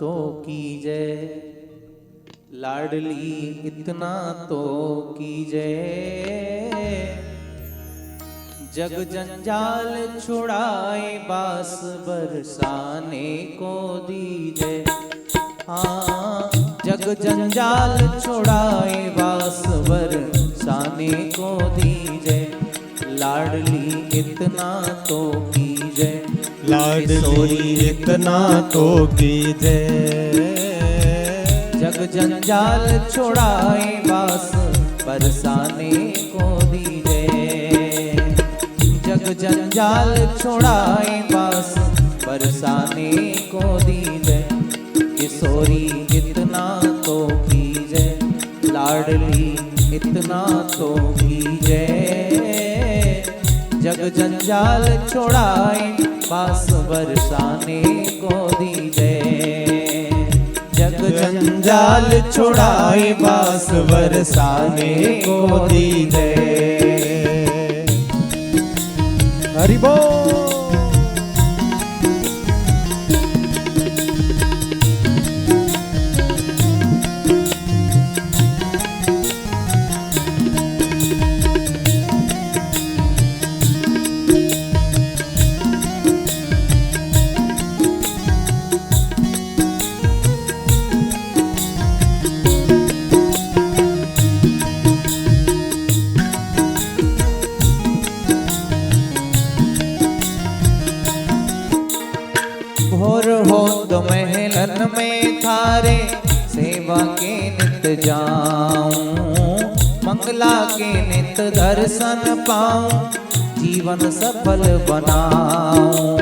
तो कीजय, लाडली इतना तो कीजय। जग जंजाल छुड़ाए बास बरसाने को दीजय। हाँ, जग जंजाल छुड़ाए बास बरसाने को दीजय। लाडली इतना तो कीजय, लाडली इतना तो कीजय। जग जंजाल छुड़ाए बास बरसाने को दीजय। जग जंजाल छुड़ाए बास बरसाने को दीजय। किशोरी इतना तो कीजय, लाडली इतना तो कीजय। जग जंजाल छुड़ाए बास बरसाने को दीजय। जग जंजाल छुड़ाए बास बरसाने को दीजय। हरि बोल। भोर हो तो महलन में थारे सेवा के नित जाऊं। मंगला के नित दर्शन पाऊं, जीवन सफल बनाऊं।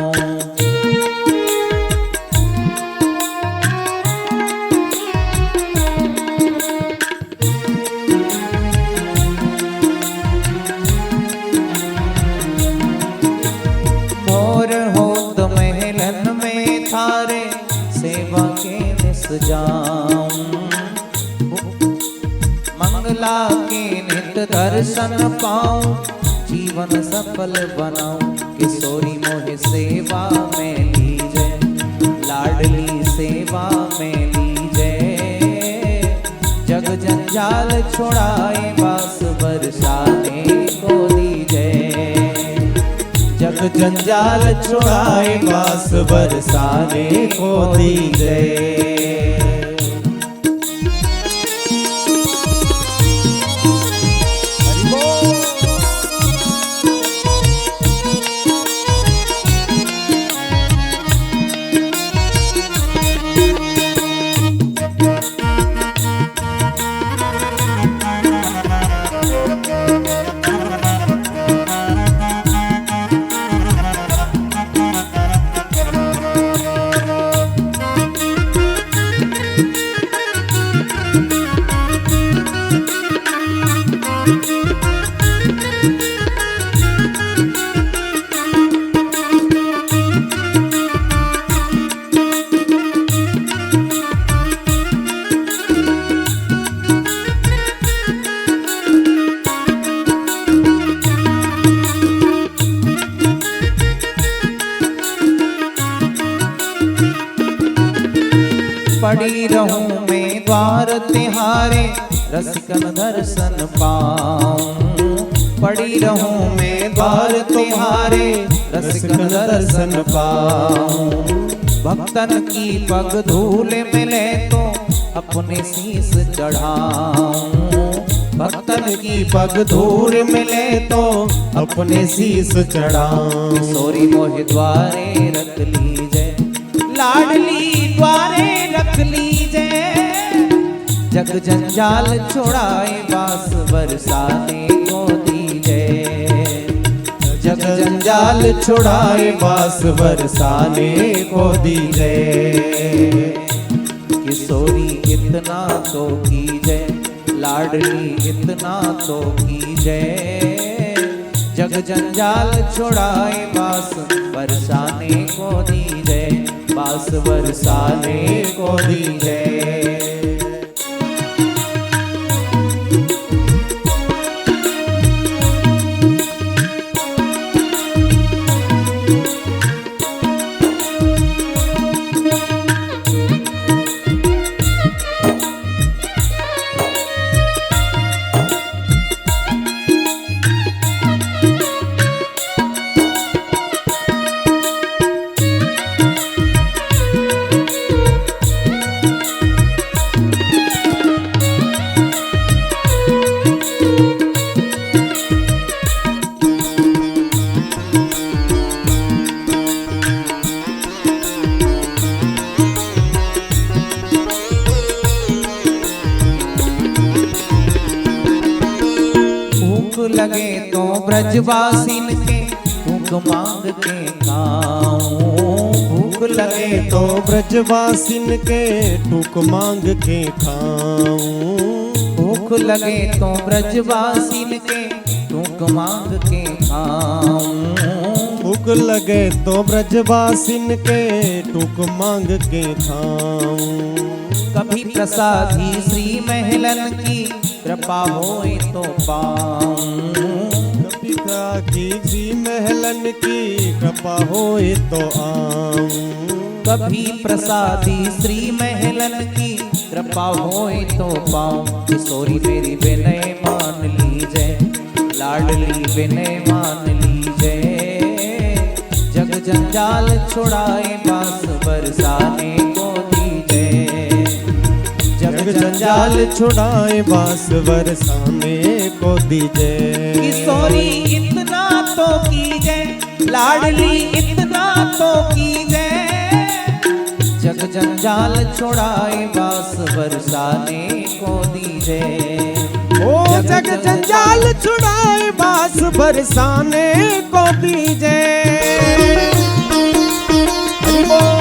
भोर हो तो महलन में थारे सेवा के निस जाऊं। मंगला के नित दर्शन पाऊं, जीवन सफल बनाऊं। किशोरी मोहे सेवा में लीजय, लाडली सेवा में लीजय। जग जंजाल छुड़ाए बास बरसाने को दीजय। जग जंजाल छुड़ाए बास बरसाने को दीजय। हरि बोल। पड़ी रहूं मैं द्वार तिहारे, रसिकन दर्शन पाऊं। पड़ी रहूं मैं द्वार तिहारे, रसिकन दर्शन पाऊं। भक्तन की पग धूल मिले तो अपने शीस चढ़ाऊं। भक्तन की पग धूल मिले तो अपने शीस चढ़ाऊं। किशोरी मोहे द्वारे रख लीजय, लाडली द्वारे रख लीजय। जग जंजाल छुड़ाए बास बरसाने को दीजय। जग जंजाल छुड़ाए बास बरसाने को दीजय। किशोरी इतना तो कीजय, लाडली इतना तो कीजय। जग जंजाल छुड़ाए बास बरसाने को दीजय। बास बरसाने को दीजय। लगे तो ब्रजवासिन के भूख मांग के खाऊं। भूख लगे तो ब्रजवासिन के टूक मांग के खाऊं। भूख लगे तो ब्रजवासिन के भूख मांग के खाऊं। भूख लगे तो ब्रजवासिन के टूक मांग के खाऊं। कभी प्रसादी श्री महलन की कृपा होए तो पाऊं। कभी की श्री महलन की कृपा होए तो आऊं। कभी प्रसादी श्री महलन की कृपा होए तो पाऊं। किशोरी मेरी विनय मान लीजिए, लाडली विनय मान लीजिए। जग जंजाल छुड़ाए बांस बरसाने को दीजिए। जग जंजाल छुड़ाए बांस बरसाने को दीजिए। किशोरी इतना तो कीजिए, लाडली इतना तो कीजिए। जग जंजाल छुड़ाए बांस बरसाने को दीजिए। ओ जग जंजाल छुड़ाए बांस बरसाने को दीजिए। हरि बोल।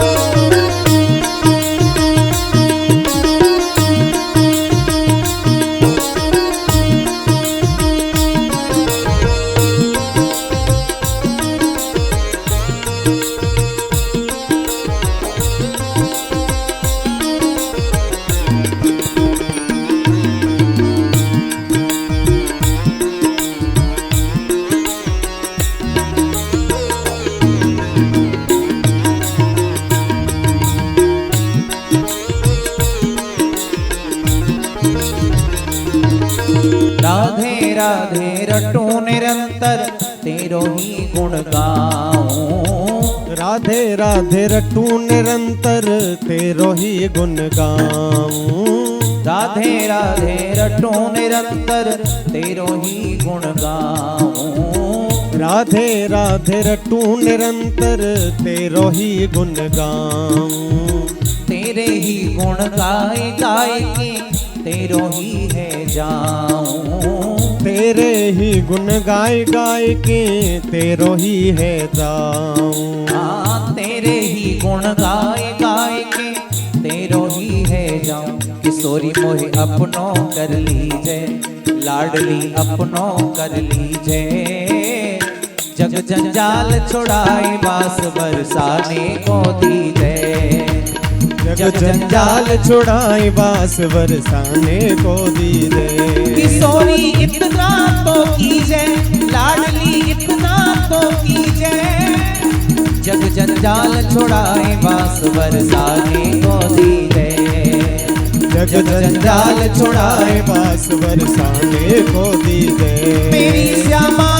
राधे राधे रटूं निरंतर तेरो ही गुण गाऊं। राधे राधे रटूं निरंतर तेरो ही गुण गाऊं। राधे राधे रटूं निरंतर तेरो ही गुण गाऊं। राधे राधे रटूं निरंतर तेरो ही गुण गाऊं। तेरे ही गुण गाए गाए के तेरो ही है जाऊं। तेरे ही गुण गाय गाय के तेरो ही है जाऊं। हाँ तेरे ही गुण गाए गाए के तेरो ही है जाऊं। किशोरी मोहे अपनो कर लीजिए, लाडली अपनो कर लीजिए। जग जंजाल छुड़ाए बांस बरसाने को दीजिए। जग जंजाल छुड़ाए बांस बरसाने को दीजिए। किशोरी इतना तो कीजिए, लाडली इतना तो कीजिए। जग जंजाल छुड़ाए बांस बरसाने को दीजिए। जग जंजाल छुड़ाए बांस बरसाने को दीजिए। मेरी श्यामा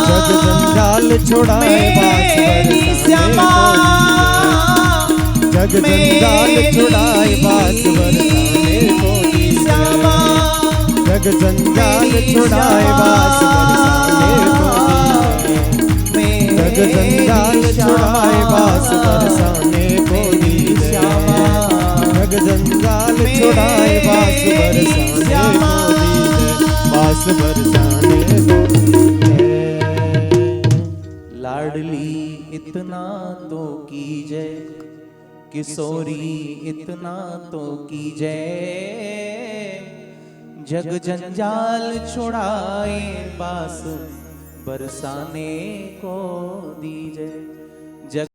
जग जंजाल छुड़ाए बांस मेरी श्यामा जग जंजाल छुड़ाए बांस बरसाने को दीजिए। जग जंजाल छुड़ाए बांस बरसाने को दीजिए। जग जंजाल छुड़ाए बांस बरसाने को दीजिए। जग जंजाल छुड़ाए बांस बरसाने को दीजिए। बांस बरसाने को दीजिए। लाडली इतना तो कीजिए, किशोरी इतना तो कीजिए। जग जंजाल छुड़ाए बांस बरसाने को दीजिए। जग